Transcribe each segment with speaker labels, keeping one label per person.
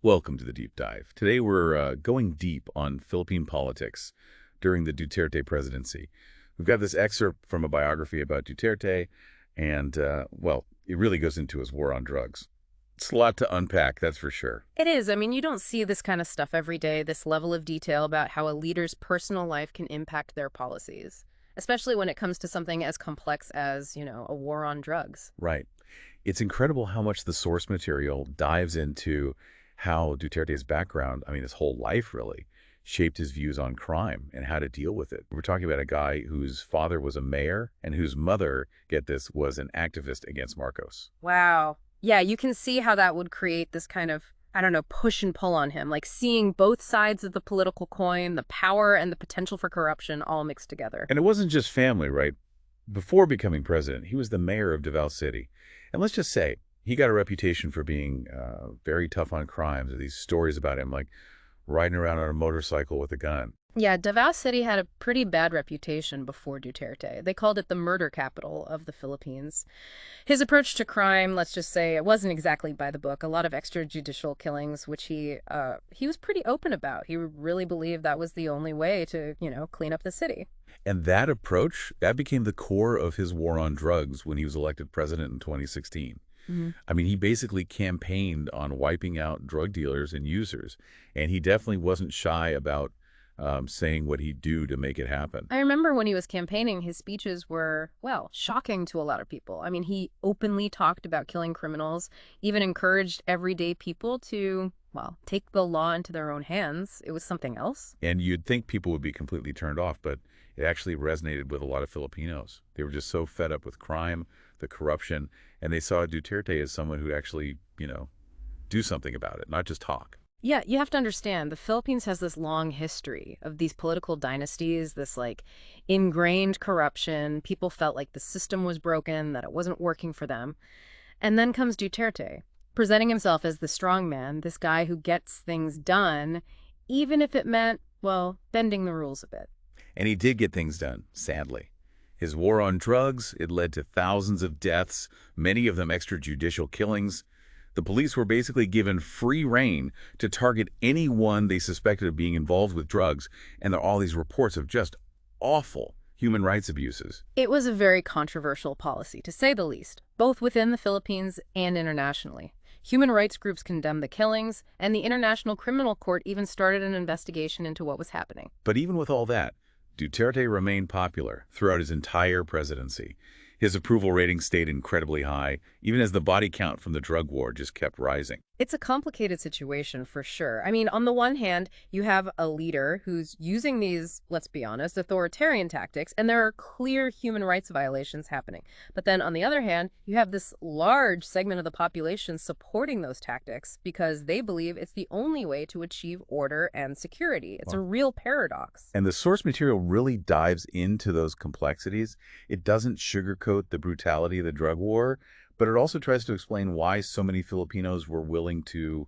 Speaker 1: Welcome to the Deep Dive. Today we're going deep on Philippine politics during the Duterte presidency. We've got this excerpt from a biography about Duterte, and, well, it really goes into his war on drugs. It's a lot to unpack, that's for sure.
Speaker 2: It is. I mean, you don't see this kind of stuff every day, this level of detail about how a leader's personal life can impact their policies, especially when it comes to something as complex as, a war on drugs.
Speaker 1: Right. It's incredible how much the source material dives into how Duterte's background, I mean, his whole life really, shaped his views on crime and how to deal with it. We're talking about a guy whose father was a mayor and whose mother, get this, was an activist against Marcos.
Speaker 2: Wow. Yeah, you can see how that would create this kind of, I don't know, push and pull on him, like seeing both sides of the political coin, the power and the potential for corruption all mixed together.
Speaker 1: And it wasn't just family, right? Before becoming president, he was the mayor of Davao City. And let's just say, he got a reputation for being very tough on crimes. These stories about him, like riding around on a motorcycle with a gun.
Speaker 2: Yeah, Davao City had a pretty bad reputation before Duterte. They called it the murder capital of the Philippines. His approach to crime, let's just say, it wasn't exactly by the book. A lot of extrajudicial killings, which he was pretty open about. He really believed that was the only way to, clean up the city.
Speaker 1: And that approach, that became the core of his war on drugs when he was elected president in 2016. I mean, he basically campaigned on wiping out drug dealers and users, and he definitely wasn't shy about saying what he'd do to make it happen.
Speaker 2: I remember when he was campaigning, his speeches were, well, shocking to a lot of people. I mean, he openly talked about killing criminals, even encouraged everyday people to, well, take the law into their own hands. It was something else.
Speaker 1: And you'd think people would be completely turned off, but it actually resonated with a lot of Filipinos. They were just so fed up with crime, the corruption, and they saw Duterte as someone who'd actually, do something about it, not just talk.
Speaker 2: Yeah, you have to understand, the Philippines has this long history of these political dynasties, this like ingrained corruption. People felt like the system was broken, that it wasn't working for them. And then comes Duterte, presenting himself as the strong man, this guy who gets things done, even if it meant, well, bending the rules a bit.
Speaker 1: And he did get things done, sadly. His war on drugs, it led to thousands of deaths, many of them extrajudicial killings. The police were basically given free rein to target anyone they suspected of being involved with drugs, and there are all these reports of just awful human rights abuses.
Speaker 2: It was a very controversial policy, to say the least, both within the Philippines and internationally. Human rights groups condemned the killings, and the International Criminal Court even started an investigation into what was happening.
Speaker 1: But even with all that, Duterte remained popular throughout his entire presidency. His approval rating stayed incredibly high, even as the body count from the drug war just kept rising.
Speaker 2: It's a complicated situation for sure. I mean, on the one hand, you have a leader who's using these, let's be honest, authoritarian tactics, and there are clear human rights violations happening. But then on the other hand, you have this large segment of the population supporting those tactics because they believe it's the only way to achieve order and security. It's a real paradox.
Speaker 1: And the source material really dives into those complexities. It doesn't sugarcoat the brutality of the drug war, but it also tries to explain why so many Filipinos were willing to,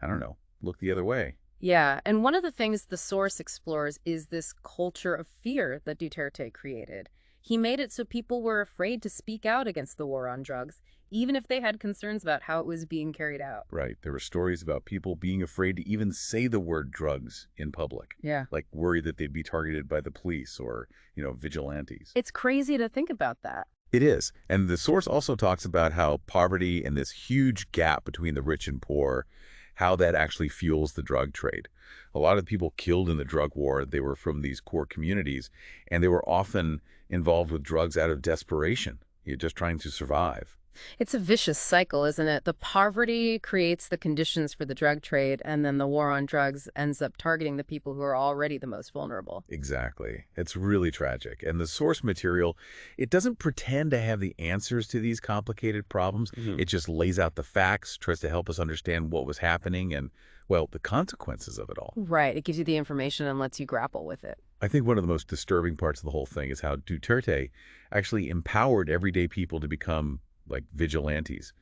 Speaker 1: I don't know, look the other way.
Speaker 2: Yeah, and one of the things the source explores is this culture of fear that Duterte created. He made it so people were afraid to speak out against the war on drugs, even if they had concerns about how it was being carried out.
Speaker 1: Right. There were stories about people being afraid to even say the word drugs in public.
Speaker 2: Yeah.
Speaker 1: Like worried that they'd be targeted by the police or, vigilantes.
Speaker 2: It's crazy to think about that.
Speaker 1: It is. And the source also talks about how poverty and this huge gap between the rich and poor, how that actually fuels the drug trade. A lot of people killed in the drug war, they were from these poor communities, and they were often involved with drugs out of desperation, just trying to survive.
Speaker 2: It's a vicious cycle, isn't it? The poverty creates the conditions for the drug trade, and then the war on drugs ends up targeting the people who are already the most vulnerable.
Speaker 1: Exactly. It's really tragic. And the source material, it doesn't pretend to have the answers to these complicated problems. It just lays out the facts, tries to help us understand what was happening and, well, the consequences of it all.
Speaker 2: Right. It gives you the information and lets you grapple with it.
Speaker 1: I think one of the most disturbing parts of the whole thing is how Duterte actually empowered everyday people to become like vigilantes.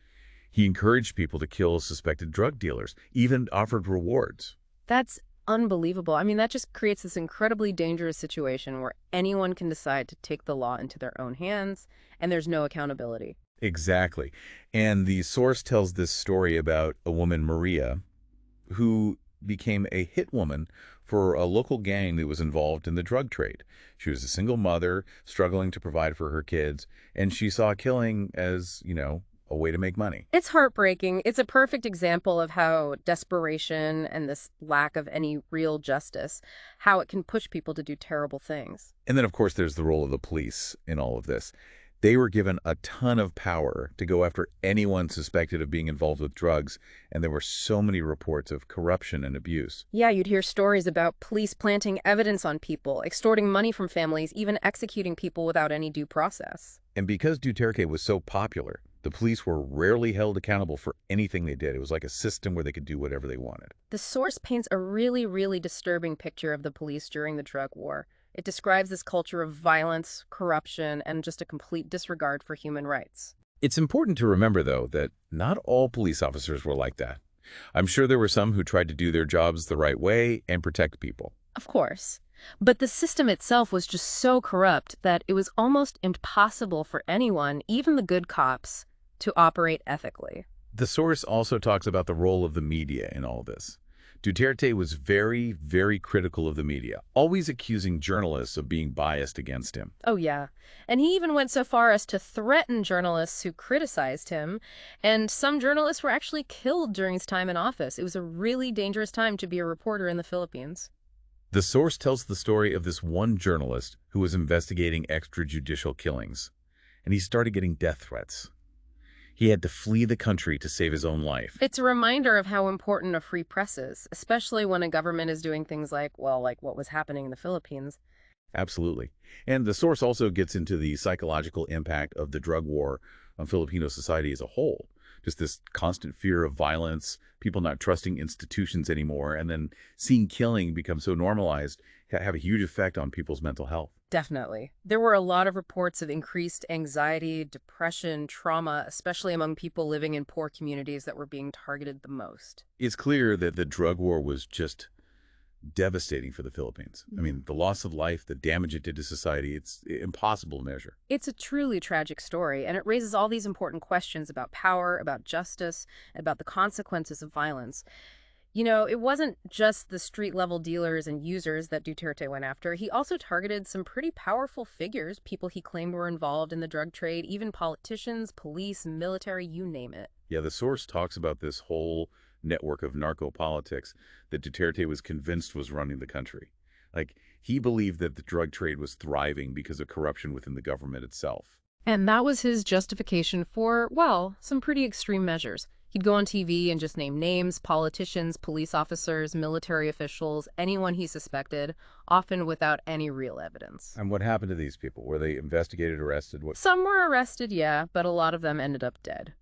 Speaker 1: He encouraged people to kill suspected drug dealers, even offered rewards.
Speaker 2: That's unbelievable. I mean, that just creates this incredibly dangerous situation where anyone can decide to take the law into their own hands, and there's no accountability.
Speaker 1: Exactly. And the source tells this story about a woman, Maria, who became a hit woman for a local gang that was involved in the drug trade. She was a single mother struggling to provide for her kids, and she saw killing as, a way to make money.
Speaker 2: It's heartbreaking. It's a perfect example of how desperation and this lack of any real justice, how it can push people to do terrible things.
Speaker 1: And then, of course, there's the role of the police in all of this. They were given a ton of power to go after anyone suspected of being involved with drugs, and there were so many reports of corruption and abuse.
Speaker 2: Yeah, you'd hear stories about police planting evidence on people, extorting money from families, even executing people without any due process.
Speaker 1: And because Duterte was so popular, the police were rarely held accountable for anything they did. It was like a system where they could do whatever they wanted.
Speaker 2: The source paints a really, really disturbing picture of the police during the drug war. It describes this culture of violence, corruption, and just a complete disregard for human rights.
Speaker 1: It's important to remember, though, that not all police officers were like that. I'm sure there were some who tried to do their jobs the right way and protect people.
Speaker 2: Of course. But the system itself was just so corrupt that it was almost impossible for anyone, even the good cops, to operate ethically.
Speaker 1: The source also talks about the role of the media in all this. Duterte was very, very critical of the media, always accusing journalists of being biased against him.
Speaker 2: Oh, yeah. And he even went so far as to threaten journalists who criticized him. And some journalists were actually killed during his time in office. It was a really dangerous time to be a reporter in the Philippines.
Speaker 1: The source tells the story of this one journalist who was investigating extrajudicial killings, and he started getting death threats. He had to flee the country to save his own life.
Speaker 2: It's a reminder of how important a free press is, especially when a government is doing things like what was happening in the Philippines.
Speaker 1: Absolutely. And the source also gets into the psychological impact of the drug war on Filipino society as a whole. Just this constant fear of violence, people not trusting institutions anymore, and then seeing killing become so normalized have a huge effect on people's mental health.
Speaker 2: Definitely. There were a lot of reports of increased anxiety, depression, trauma, especially among people living in poor communities that were being targeted the most.
Speaker 1: It's clear that the drug war was just devastating for the Philippines. I mean, the loss of life, the damage it did to society, it's impossible to measure.
Speaker 2: It's a truly tragic story, and it raises all these important questions about power, about justice, about the consequences of violence. It wasn't just the street-level dealers and users that Duterte went after. He also targeted some pretty powerful figures, people he claimed were involved in the drug trade, even politicians, police, military, you name it.
Speaker 1: Yeah, the source talks about this whole network of narco-politics that Duterte was convinced was running the country. Like, he believed that the drug trade was thriving because of corruption within the government itself.
Speaker 2: And that was his justification for, some pretty extreme measures. He'd go on TV and just name names, politicians, police officers, military officials, anyone he suspected, often without any real evidence.
Speaker 1: And what happened to these people? Were they investigated, arrested?
Speaker 2: Some were arrested, yeah, but a lot of them ended up dead.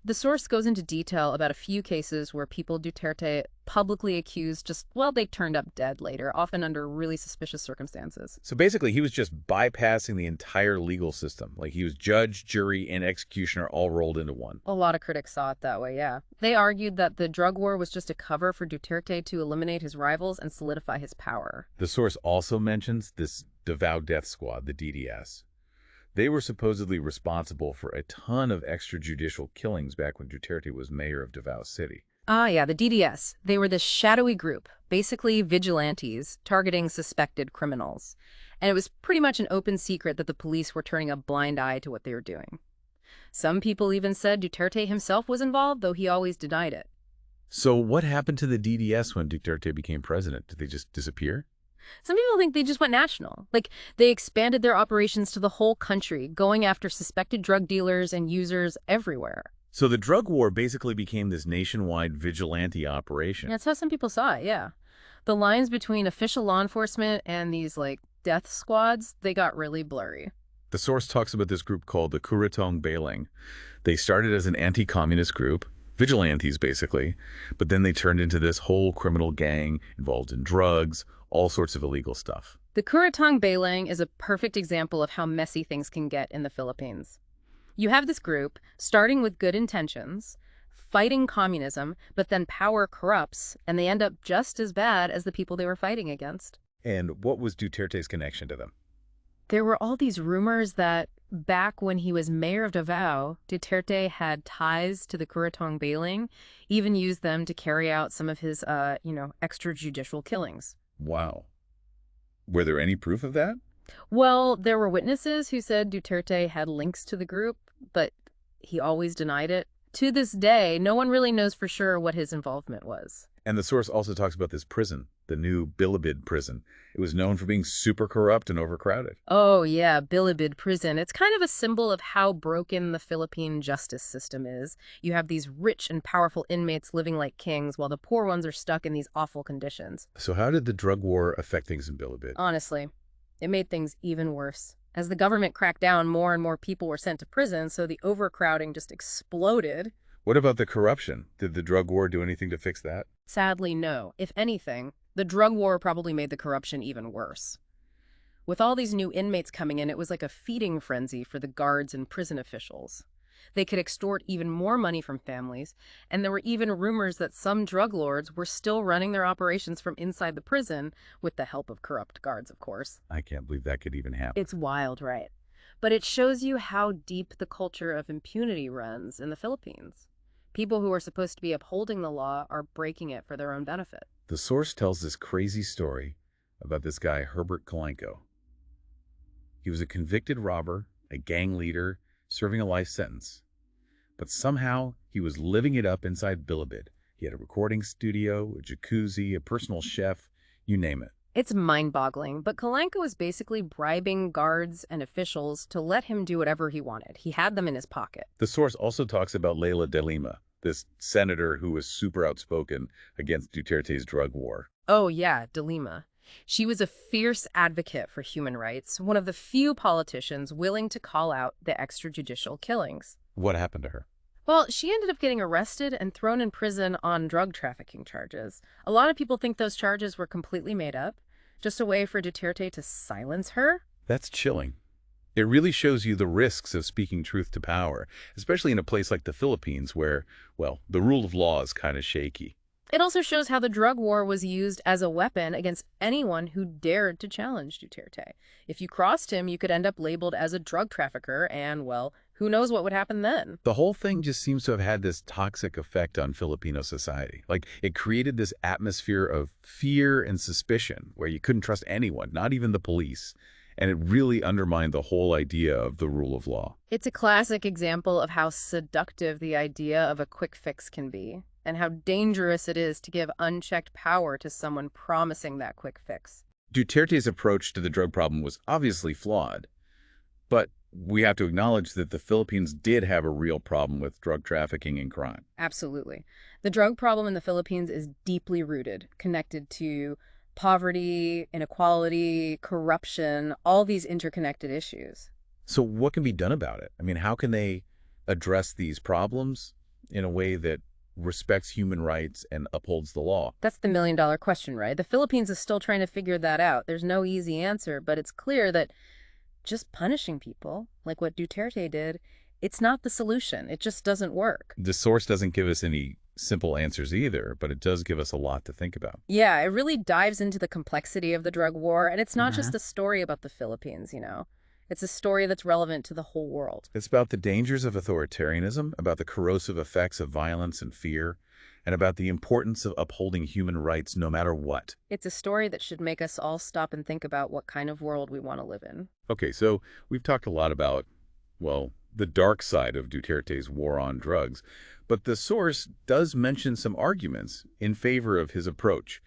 Speaker 2: The source goes into detail about a few cases where people Duterte publicly accused they turned up dead later, often under really suspicious circumstances.
Speaker 1: So basically, he was just bypassing the entire legal system. Like, he was judge, jury, and executioner all rolled into one.
Speaker 2: A lot of critics saw it that way, yeah. They argued that the drug war was just a cover for Duterte to eliminate his rivals and solidify his power.
Speaker 1: The source also mentions this Davao Death Squad, the DDS. They were supposedly responsible for a ton of extrajudicial killings back when Duterte was mayor of Davao City.
Speaker 2: Ah, yeah, the DDS. They were this shadowy group, basically vigilantes, targeting suspected criminals. And it was pretty much an open secret that the police were turning a blind eye to what they were doing. Some people even said Duterte himself was involved, though he always denied it.
Speaker 1: So what happened to the DDS when Duterte became president? Did they just disappear?
Speaker 2: Some people think they just went national. They expanded their operations to the whole country, going after suspected drug dealers and users everywhere.
Speaker 1: So the drug war basically became this nationwide vigilante operation.
Speaker 2: That's how some people saw it, yeah. The lines between official law enforcement and these, death squads, they got really blurry.
Speaker 1: The source talks about this group called the Kuritong Bailing. They started as an anti-communist group, vigilantes basically, but then they turned into this whole criminal gang involved in drugs, all sorts of illegal stuff.
Speaker 2: The Kuritong Bailing is a perfect example of how messy things can get in the Philippines. You have this group, starting with good intentions, fighting communism, but then power corrupts, and they end up just as bad as the people they were fighting against.
Speaker 1: And what was Duterte's connection to them?
Speaker 2: There were all these rumors that Back when he was mayor of Davao, Duterte had ties to the Curatong Bailing, even used them to carry out some of his, extrajudicial killings.
Speaker 1: Wow. Were there any proof of that?
Speaker 2: Well, there were witnesses who said Duterte had links to the group, but he always denied it. To this day, no one really knows for sure what his involvement was.
Speaker 1: And the source also talks about this prison, the new Bilibid prison. It was known for being super corrupt and overcrowded.
Speaker 2: Oh, yeah, Bilibid prison. It's kind of a symbol of how broken the Philippine justice system is. You have these rich and powerful inmates living like kings, while the poor ones are stuck in these awful conditions.
Speaker 1: So how did the drug war affect things in Bilibid?
Speaker 2: Honestly, it made things even worse. As the government cracked down, more and more people were sent to prison, so the overcrowding just exploded.
Speaker 1: What about the corruption? Did the drug war do anything to fix that?
Speaker 2: Sadly, no. If anything, the drug war probably made the corruption even worse. With all these new inmates coming in, it was like a feeding frenzy for the guards and prison officials. They could extort even more money from families, and there were even rumors that some drug lords were still running their operations from inside the prison, with the help of corrupt guards, of course.
Speaker 1: I can't believe that could even happen.
Speaker 2: It's wild, right? But it shows you how deep the culture of impunity runs in the Philippines. People who are supposed to be upholding the law are breaking it for their own benefit.
Speaker 1: The source tells this crazy story about this guy, Herbert Kalenko. He was a convicted robber, a gang leader, serving a life sentence. But somehow, he was living it up inside Bilibid. He had a recording studio, a jacuzzi, a personal chef, you name it.
Speaker 2: It's mind-boggling, but Kalanka was basically bribing guards and officials to let him do whatever he wanted. He had them in his pocket.
Speaker 1: The source also talks about Leila de Lima, this senator who was super outspoken against Duterte's drug war.
Speaker 2: Oh yeah, De Lima. She was a fierce advocate for human rights, one of the few politicians willing to call out the extrajudicial killings.
Speaker 1: What happened to her?
Speaker 2: Well, she ended up getting arrested and thrown in prison on drug trafficking charges. A lot of people think those charges were completely made up, just a way for Duterte to silence her.
Speaker 1: That's chilling. It really shows you the risks of speaking truth to power, especially in a place like the Philippines where, well, the rule of law is kind of shaky.
Speaker 2: It also shows how the drug war was used as a weapon against anyone who dared to challenge Duterte. If you crossed him, you could end up labeled as a drug trafficker, and, well, who knows what would happen then?
Speaker 1: The whole thing just seems to have had this toxic effect on Filipino society. Like, it created this atmosphere of fear and suspicion where you couldn't trust anyone, not even the police. And it really undermined the whole idea of the rule of law.
Speaker 2: It's a classic example of how seductive the idea of a quick fix can be, and how dangerous it is to give unchecked power to someone promising that quick fix.
Speaker 1: Duterte's approach to the drug problem was obviously flawed, but we have to acknowledge that the Philippines did have a real problem with drug trafficking and crime.
Speaker 2: Absolutely. The drug problem in the Philippines is deeply rooted, connected to poverty, inequality, corruption, all these interconnected issues.
Speaker 1: So what can be done about it? I mean, how can they address these problems in a way that respects human rights and upholds the law?
Speaker 2: That's the million-dollar question, right? The Philippines is still trying to figure that out. There's no easy answer, but it's clear that just punishing people, like what Duterte did, it's not the solution. It just doesn't work.
Speaker 1: The source doesn't give us any simple answers either, but it does give us a lot to think about.
Speaker 2: Yeah, it really dives into the complexity of the drug war, and it's not just a story about the Philippines, you know. It's a story that's relevant to the whole world.
Speaker 1: It's about the dangers of authoritarianism, about the corrosive effects of violence and fear, and about the importance of upholding human rights no matter what.
Speaker 2: It's a story that should make us all stop and think about what kind of world we want to live in.
Speaker 1: Okay, so we've talked a lot about, well, the dark side of Duterte's war on drugs, but the source does mention some arguments in favor of his approach,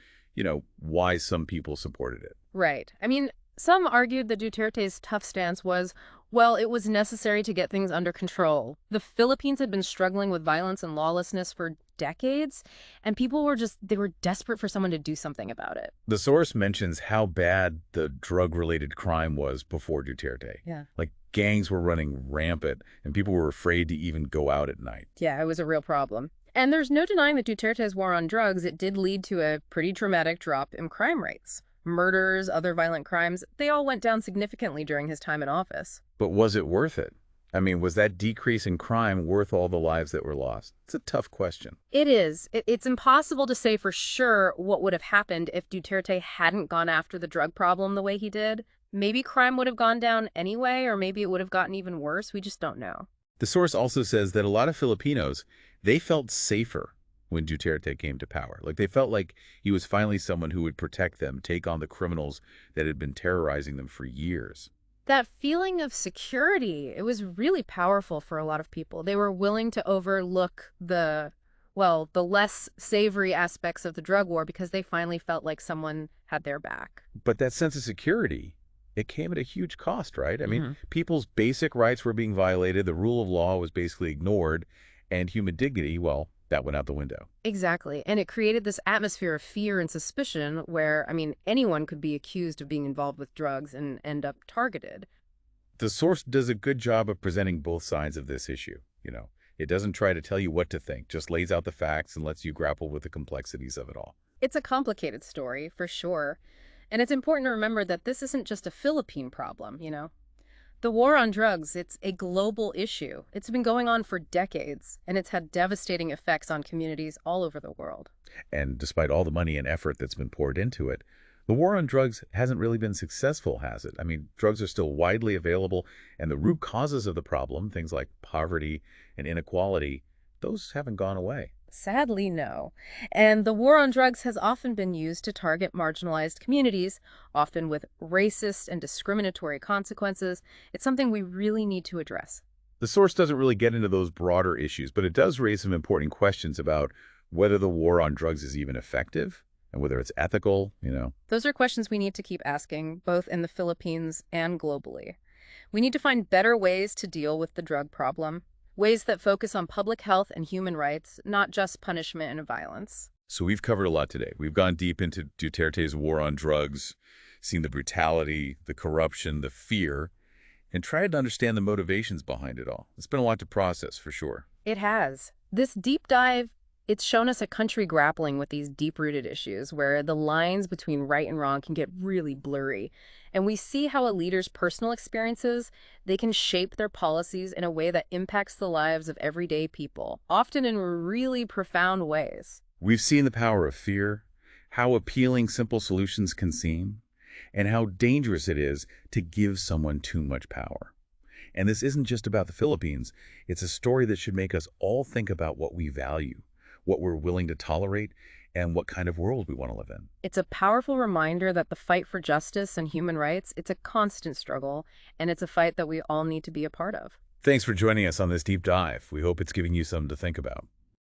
Speaker 1: why some people supported it.
Speaker 2: Right. I mean, some argued that Duterte's tough stance was, well, it was necessary to get things under control. The Philippines had been struggling with violence and lawlessness for decades, and people were they were desperate for someone to do something about it.
Speaker 1: The source mentions how bad the drug-related crime was before Duterte.
Speaker 2: Yeah.
Speaker 1: Like, gangs were running rampant, and people were afraid to even go out at night.
Speaker 2: Yeah, it was a real problem. And there's no denying that Duterte's war on drugs, it did lead to a pretty dramatic drop in crime rates. Murders, other violent crimes, they all went down significantly during his time in office.
Speaker 1: But was it worth it? I mean, was that decrease in crime worth all the lives that were lost? It's a tough question.
Speaker 2: It is. It's impossible to say for sure what would have happened if Duterte hadn't gone after the drug problem the way he did. Maybe crime would have gone down anyway, or maybe it would have gotten even worse. We just don't know.
Speaker 1: The source also says that a lot of Filipinos, they felt safer when Duterte came to power. Like they felt like he was finally someone who would protect them, take on the criminals that had been terrorizing them for years.
Speaker 2: That feeling of security, it was really powerful for a lot of people. They were willing to overlook the less savory aspects of the drug war because they finally felt like someone had their back.
Speaker 1: But that sense of security, it came at a huge cost, right? I mean,
Speaker 2: Hmm.
Speaker 1: people's basic rights were being violated, the rule of law was basically ignored, and human dignity, well, that went out the window.
Speaker 2: Exactly. And it created this atmosphere of fear and suspicion where, I mean, anyone could be accused of being involved with drugs and end up targeted.
Speaker 1: The source does a good job of presenting both sides of this issue, you know. It doesn't try to tell you what to think, just lays out the facts and lets you grapple with the complexities of it all.
Speaker 2: It's a complicated story, for sure. And it's important to remember that this isn't just a Philippine problem. The war on drugs, it's a global issue. It's been going on for decades, and it's had devastating effects on communities all over the world.
Speaker 1: And despite all the money and effort that's been poured into it, the war on drugs hasn't really been successful, has it? I mean, drugs are still widely available, and the root causes of the problem, things like poverty and inequality, those haven't gone away.
Speaker 2: Sadly, no. And the war on drugs has often been used to target marginalized communities, often with racist and discriminatory consequences. It's something we really need to address.
Speaker 1: The source doesn't really get into those broader issues, but it does raise some important questions about whether the war on drugs is even effective and whether it's ethical.
Speaker 2: Those are questions we need to keep asking, both in the Philippines and globally. We need to find better ways to deal with the drug problem, ways that focus on public health and human rights, not just punishment and violence.
Speaker 1: So we've covered a lot today. We've gone deep into Duterte's war on drugs, seen the brutality, the corruption, the fear, and tried to understand the motivations behind it all. It's been a lot to process, for sure.
Speaker 2: It has. This deep dive, it's shown us a country grappling with these deep-rooted issues where the lines between right and wrong can get really blurry. And we see how a leader's personal experiences, they can shape their policies in a way that impacts the lives of everyday people, often in really profound ways.
Speaker 1: We've seen the power of fear, how appealing simple solutions can seem, and how dangerous it is to give someone too much power. And this isn't just about the Philippines. It's a story that should make us all think about what we value, what we're willing to tolerate, and what kind of world we want to live in.
Speaker 2: It's a powerful reminder that the fight for justice and human rights, it's a constant struggle, and it's a fight that we all need to be a part of.
Speaker 1: Thanks for joining us on this deep dive. We hope it's giving you something to think about.